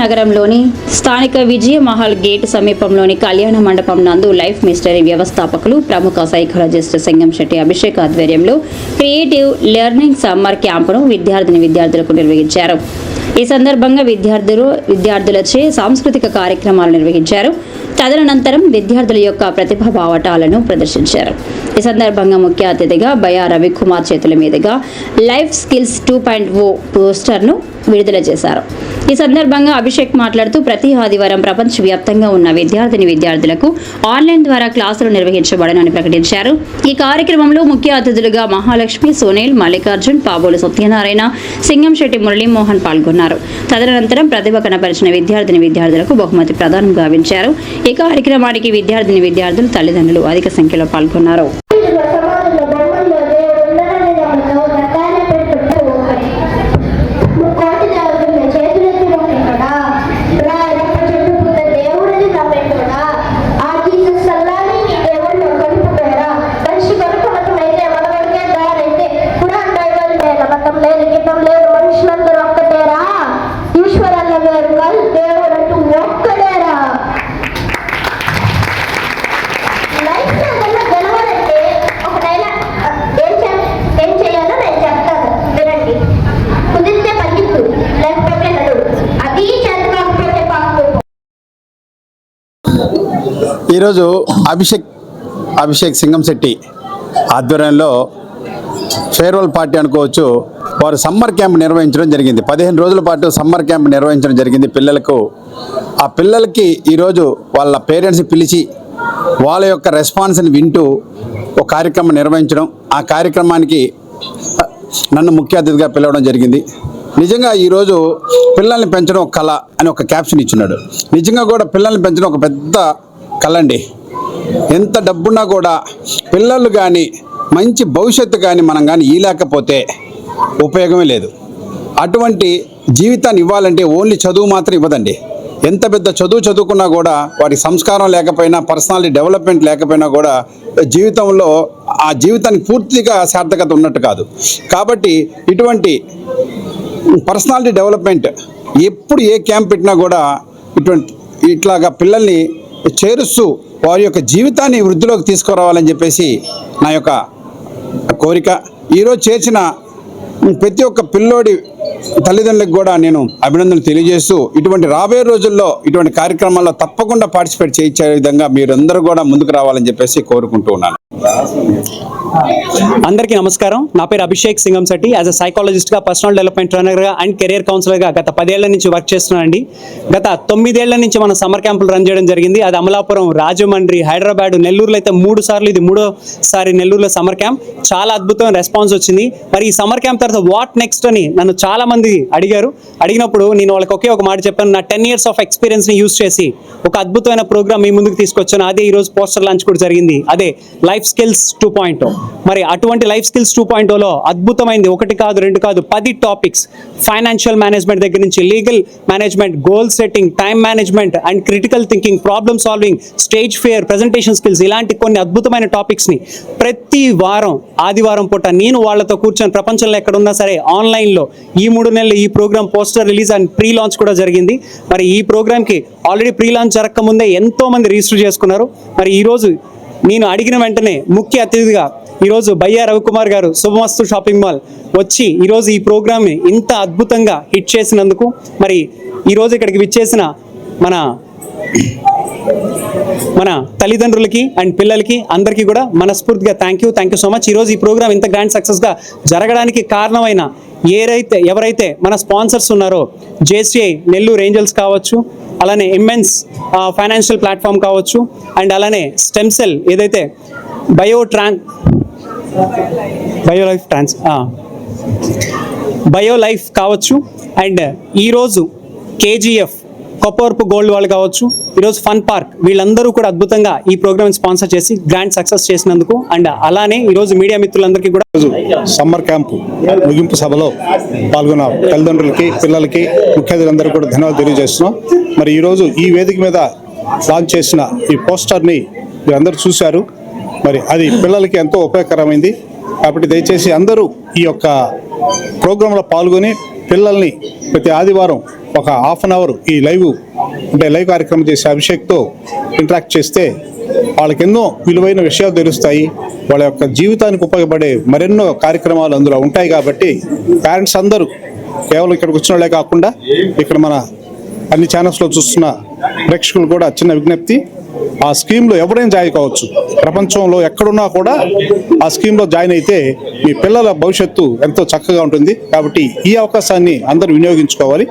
నగరంలోని స్థానిక విజయమహల్ గేట్ సమీపంలోని కళ్యాణ మండపం నందు లైఫ్ మిస్టరీ వ్యవస్థాపకులు ప్రముఖ సైకాలజిస్ట్ సింగంశెట్టి అభిషేక్ ఆధ్వర్యంలో క్రియేటివ్ లెర్నింగ్ సమ్మర్ క్యాంపును విద్యార్థులకు నిర్వహించారు. ఈ సందర్భంగా విద్యార్థులచే సాంస్కృతిక కార్యక్రమాలు నిర్వహించారు. తదనంతరం విద్యార్థుల యొక్క ప్రతిభా భావటాలను ప్రదర్శించారు. ఈ సందర్భంగా ముఖ్య అతిథిగా బయ్యా రవికుమార్ చేతుల మీదుగా లైఫ్ స్కిల్స్ 2.0 పోస్టర్ను విడుదల చేశారు. ఈ సందర్భంగా అభిషేక్ మాట్లాడుతూ ప్రతి ఆదివారం ప్రపంచవ్యాప్తంగా ఉన్న విద్యార్థులకు ఆన్లైన్ ద్వారా క్లాసులు నిర్వహించబడనని ప్రకటించారు. ఈ కార్యక్రమంలో ముఖ్య అతిథులుగా మహాలక్ష్మి, సునీల్, మల్లికార్జున్, పాబోలు సత్యనారాయణ, సింగంశెట్టి మురళీమోహన్ పాల్గొన్నారు. తదనంతరం ప్రతిభ కనపరిచిన విద్యార్థులకు బహుమతి ప్రదానం గావించారు. ఈ కార్యక్రమానికి విద్యార్థులు తల్లిదండ్రులు అధిక సంఖ్యలో పాల్గొన్నారు. ఈరోజు అభిషేక్ సింగంశెట్టి ఆధ్వర్యంలో ఫేర్వెల్ పార్టీ అనుకోవచ్చు. వారు సమ్మర్ క్యాంప్ నిర్వహించడం జరిగింది. 15 రోజుల పాటు సమ్మర్ క్యాంప్ నిర్వహించడం జరిగింది పిల్లలకు. ఆ పిల్లలకి ఈరోజు వాళ్ళ పేరెంట్స్ని పిలిచి వాళ్ళ యొక్క రెస్పాన్స్ని వింటూ ఒక కార్యక్రమం నిర్వహించడం, ఆ కార్యక్రమానికి నన్ను ముఖ్య అతిథిగా పిలవడం జరిగింది. నిజంగా ఈరోజు పిల్లల్ని పెంచడం ఒక కళ అని ఒక క్యాప్షన్ ఇచ్చున్నాడు. నిజంగా కూడా పిల్లల్ని పెంచడం ఒక పెద్ద కళ అండి. ఎంత డబ్బున్నా కూడా పిల్లలు కానీ మంచి భవిష్యత్తు కానీ మనం కానీ ఇవ్వలేకపోతే ఉపయోగమే లేదు. అటువంటి జీవితాన్ని ఇవ్వాలంటే ఓన్లీ చదువు మాత్రం ఇవ్వదండి. ఎంత పెద్ద చదువుకున్నా కూడా వాటి సంస్కారం లేకపోయినా, పర్సనాలిటీ డెవలప్మెంట్ లేకపోయినా కూడా జీవితంలో ఆ జీవితానికి పూర్తిగా సార్థకత ఉన్నట్టు కాదు. కాబట్టి ఇటువంటి పర్సనాలిటీ డెవలప్మెంట్ ఎప్పుడు ఏ క్యాంప్ పెట్టినా కూడా ఇట్లాగా పిల్లల్ని చేరుస్తూ వారి యొక్క జీవితాన్ని వృద్ధిలోకి తీసుకురావాలని చెప్పేసి నా యొక్క కోరిక. ఈరోజు చేర్చిన ప్రతి ఒక్క పిల్లోడి తల్లిదండ్రులకు కూడా నేను అభినందనలు తెలియజేస్తూ ఇటువంటి రాబోయే రోజుల్లో ఇటువంటి కార్యక్రమాల్లో తప్పకుండా పార్టిసిపేట్ చేయించే విధంగా మీరందరూ కూడా ముందుకు రావాలని చెప్పేసి కోరుకుంటూ ఉన్నాను. అందరికీ నమస్కారం. నా పేరు అభిషేక్ సింగంశెట్టి. యాజ్ అ సైకాలజిస్ట్గా, పర్సనల్ డెవలప్మెంట్ ట్రైనర్గా అండ్ కెరియర్ కౌన్సిలర్గా గత 10 ఏళ్ల నుంచి వర్క్ చేస్తున్నానండి. గత 9 ఏళ్ల నుంచి మనం సమ్మర్ క్యాంపులు రన్ చేయడం జరిగింది. అది అమలాపురం, రాజమండ్రి, హైదరాబాద్, నెల్లూరులో అయితే 3 సార్లు, ఇది 3వ నెల్లూరులో సమ్మర్ క్యాంప్. చాలా అద్భుతమైన రెస్పాన్స్ వచ్చింది. మరి ఈ సమ్మర్ క్యాంప్ తర్వాత వాట్ నెక్స్ట్ అని నన్ను చాలా మంది అడిగినప్పుడు నేను వాళ్ళకి ఒకే ఒక మాట చెప్పాను. నా 10 years ఆఫ్ ఎక్స్పీరియన్స్ని యూజ్ చేసి ఒక అద్భుతమైన ప్రోగ్రామ్ మీ ముందుకు తీసుకొచ్చాను. అదే ఈరోజు పోస్టర్ లాంచ్ కూడా జరిగింది. అదే లైఫ్ స్కిల్స్ 2.0. మరి అటువంటి లైఫ్ స్కిల్స్ 2.0లో అద్భుతమైంది 1 కాదు 2 కాదు 10 టాపిక్స్. ఫైనాన్షియల్ మేనేజ్మెంట్ దగ్గర నుంచి legal management, goal setting, time management and critical thinking, problem solving, stage fear, presentation skills, ఇలాంటి కొన్ని అద్భుతమైన టాపిక్స్ని ప్రతి వారం ఆదివారం పూట నేను వాళ్ళతో కూర్చొని ప్రపంచంలో ఎక్కడున్నా సరే ఆన్లైన్లో ఈ 3 నెలలు ఈ programme poster release and pre launch కూడా జరిగింది. మరి ఈ ప్రోగ్రామ్కి ఆల్రెడీ ప్రీ లాంచ్ జరగకముందే ఎంతోమంది రిజిస్టర్ చేసుకున్నారు. మరి ఈరోజు నేను అడిగిన వెంటనే ముఖ్య అతిథిగా ఈరోజు బయ్యా రవికుమార్ గారు శుభమస్తు షాపింగ్ మాల్ వచ్చి ఈరోజు ఈ ప్రోగ్రామ్ని ఇంత అద్భుతంగా హిట్ చేసినందుకు, మరి ఈరోజు ఇక్కడికి విచ్చేసిన మన తల్లిదండ్రులకి అండ్ పిల్లలకి అందరికీ కూడా మనస్ఫూర్తిగా థ్యాంక్ యూ సో మచ్. ఈరోజు ఈ ప్రోగ్రామ్ ఇంత గ్రాండ్ సక్సెస్గా జరగడానికి కారణమైన ఎవరైతే మన స్పాన్సర్స్ ఉన్నారో, జేసీఐ నెల్లూరు ఏంజల్స్ కావచ్చు, అలానే ఇమ్మెన్స్ ఫైనాన్షియల్ ప్లాట్ఫామ్ కావచ్చు, అండ్ అలానే స్టెమ్ సెల్ ఏదైతే బయో లైఫ్ కావచ్చు, అండ్ ఈరోజు KGF కొప్పవరపు గోల్డ్ వాళ్ళు కావచ్చు, ఈరోజు ఫన్ పార్క్, వీళ్ళందరూ కూడా అద్భుతంగా ఈ ప్రోగ్రామ్ స్పాన్సర్ చేసి గ్రాండ్ సక్సెస్ చేసినందుకు, అండ్ అలానే ఈరోజు మీడియా మిత్రులందరికీ కూడా సమ్మర్ క్యాంపు ముగింపు సభలో పాల్గొన్న తల్లిదండ్రులకి, పిల్లలకి, ముఖ్య అతిథులందరికీ కూడా ధన్యవాదాలు తెలియజేస్తున్నాం. మరి ఈరోజు ఈ వేదిక మీద లాంచ్ చేసిన ఈ పోస్టర్ని మీరందరూ చూశారు. మరి అది పిల్లలకి ఎంతో ఉపయోగకరమైంది. కాబట్టి దయచేసి అందరూ ఈ యొక్క ప్రోగ్రాంలో పాల్గొని పిల్లల్ని ప్రతి ఆదివారం ఒక హాఫ్ అన్ అవర్ ఈ లైవ్ కార్యక్రమం చేసే అభిషేక్తో ఇంటరాక్ట్ చేస్తే వాళ్ళకి ఎన్నో విలువైన విషయాలు తెలుస్తాయి. వాళ్ళ యొక్క జీవితానికి ఉపయోగపడే మరెన్నో కార్యక్రమాలు అందులో ఉంటాయి. కాబట్టి పేరెంట్స్ అందరూ కేవలం ఇక్కడికి వచ్చిన వాళ్ళే కాకుండా ఇక్కడ మన అన్ని ఛానల్స్లో చూస్తున్న ప్రేక్షకులు కూడా చిన్న విజ్ఞప్తి, ఆ స్కీమ్లో ఎవరైనా జాయిన్ కావచ్చు. ప్రపంచంలో ఎక్కడున్నా కూడా ఆ స్కీమ్లో జాయిన్ అయితే మీ పిల్లల భవిష్యత్తు ఎంతో చక్కగా ఉంటుంది. కాబట్టి ఈ అవకాశాన్ని అందరూ వినియోగించుకోవాలి.